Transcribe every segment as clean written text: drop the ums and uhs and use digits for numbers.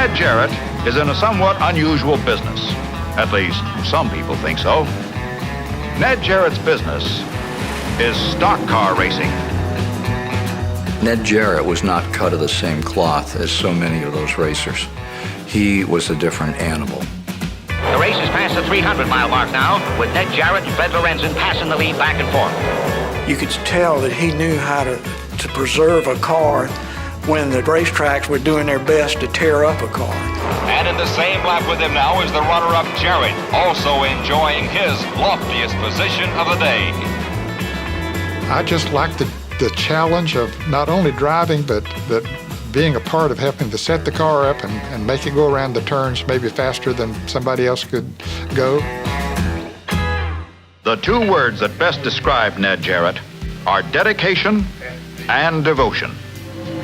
Ned Jarrett is in a somewhat unusual business. At least, some people think so. Ned Jarrett's business is stock car racing. Ned Jarrett was not cut of the same cloth as so many of those racers. He was a different animal. The race is past the 300-mile mark now, with Ned Jarrett and Fred Lorenzen passing the lead back and forth. You could tell that he knew how to preserve a car when the racetracks were doing their best to tear up a car. And in the same lap with him now is the runner-up Jarrett, also enjoying his loftiest position of the day. I just like the challenge of not only driving, but being a part of helping to set the car up and make it go around the turns maybe faster than somebody else could go. The two words that best describe Ned Jarrett are dedication and devotion.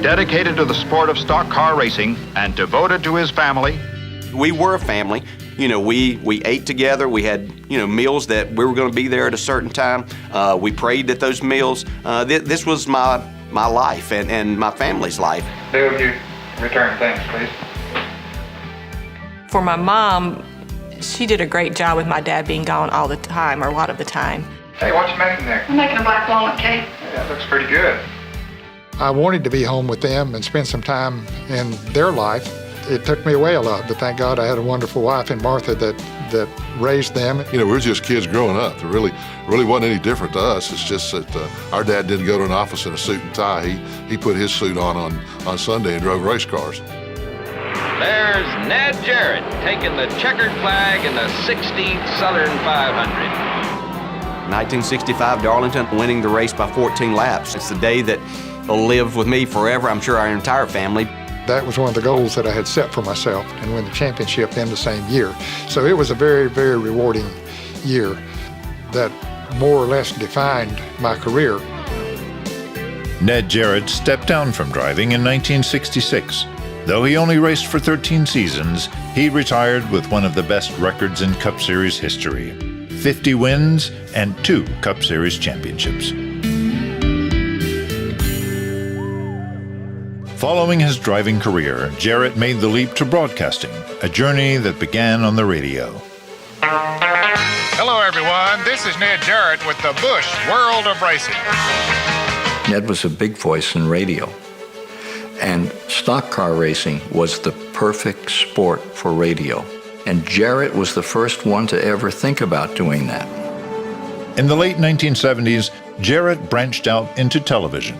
Dedicated to the sport of stock car racing and devoted to his family. We were a family. You know, we ate together. We had, meals that we were going to be there at a certain time. We prayed at those meals. This was my life and my family's life. Dale, would you return thanks, please? For my mom, she did a great job with my dad being gone all the time, or a lot of the time. Hey, what you making there? I'm making a black walnut cake. Yeah, that looks pretty good. I wanted to be home with them and spend some time in their life. It took me away a lot, but thank God I had a wonderful wife in Martha that raised them. We were just kids growing up. It really wasn't any different to us. It's just that our dad didn't go to an office in a suit and tie. He put his suit on Sunday and drove race cars. There's Ned Jarrett taking the checkered flag in the 16th Southern 500. 1965 Darlington, winning the race by 14 laps. It's the day that will live with me forever. I'm sure our entire family. That was one of the goals that I had set for myself, and win the championship in the same year. So it was a very, very rewarding year that more or less defined my career. Ned Jarrett stepped down from driving in 1966. Though he only raced for 13 seasons, he retired with one of the best records in Cup Series history: 50 wins and 2 Cup Series championships. Following his driving career, Jarrett made the leap to broadcasting, a journey that began on the radio. Hello, everyone. This is Ned Jarrett with the Busch World of Racing. Ned was a big voice in radio, and stock car racing was the perfect sport for radio. And Jarrett was the first one to ever think about doing that. In the late 1970s, Jarrett branched out into television.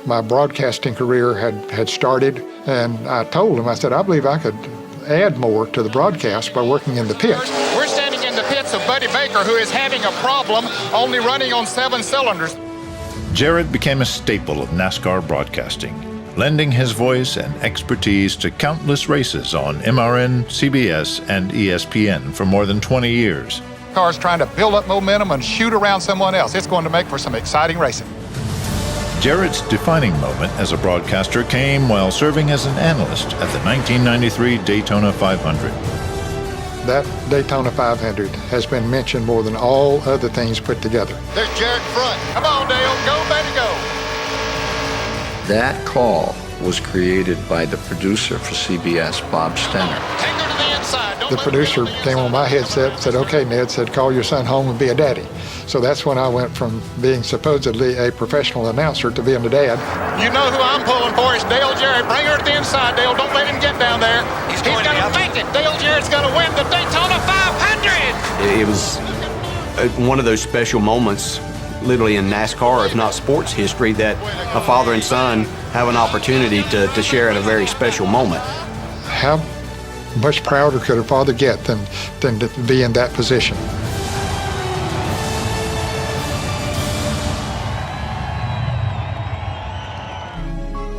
My broadcasting career had started, and I told him, I said, I believe I could add more to the broadcast by working in the pits. We're standing in the pits of Buddy Baker, who is having a problem only running on 7 cylinders. Jarrett became a staple of NASCAR broadcasting, lending his voice and expertise to countless races on MRN, CBS, and ESPN for more than 20 years. Cars trying to build up momentum and shoot around someone else. It's going to make for some exciting racing. Jarrett's defining moment as a broadcaster came while serving as an analyst at the 1993 Daytona 500. That Daytona 500 has been mentioned more than all other things put together. There's Jarrett in front. Come on, Dale. Go, baby, go. That call was created by the producer for CBS, Bob Stenner. Take her to the inside. The producer came on my headset and said, okay, Ned, said, call your son home and be a daddy. So that's when I went from being supposedly a professional announcer to being a dad. You know who I'm pulling for. It's Dale Jarrett. Bring her to the inside, Dale. Don't let him get down there. He's going to make it. Dale Jarrett's going to win the Daytona 500. It was one of those special moments, literally in NASCAR, if not sports history, that a father and son have an opportunity to share in a very special moment. How much prouder could a father get than to be in that position?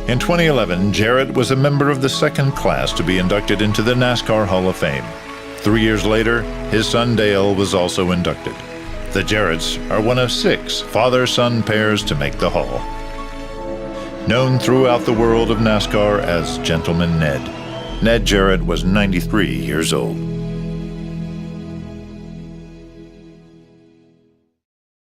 In 2011, Jarrett was a member of the second class to be inducted into the NASCAR Hall of Fame. 3 years later, his son Dale was also inducted. The Jarretts are one of 6 father-son pairs to make the Hall. Known throughout the world of NASCAR as Gentleman Ned, Ned Jarrett was 93 years old.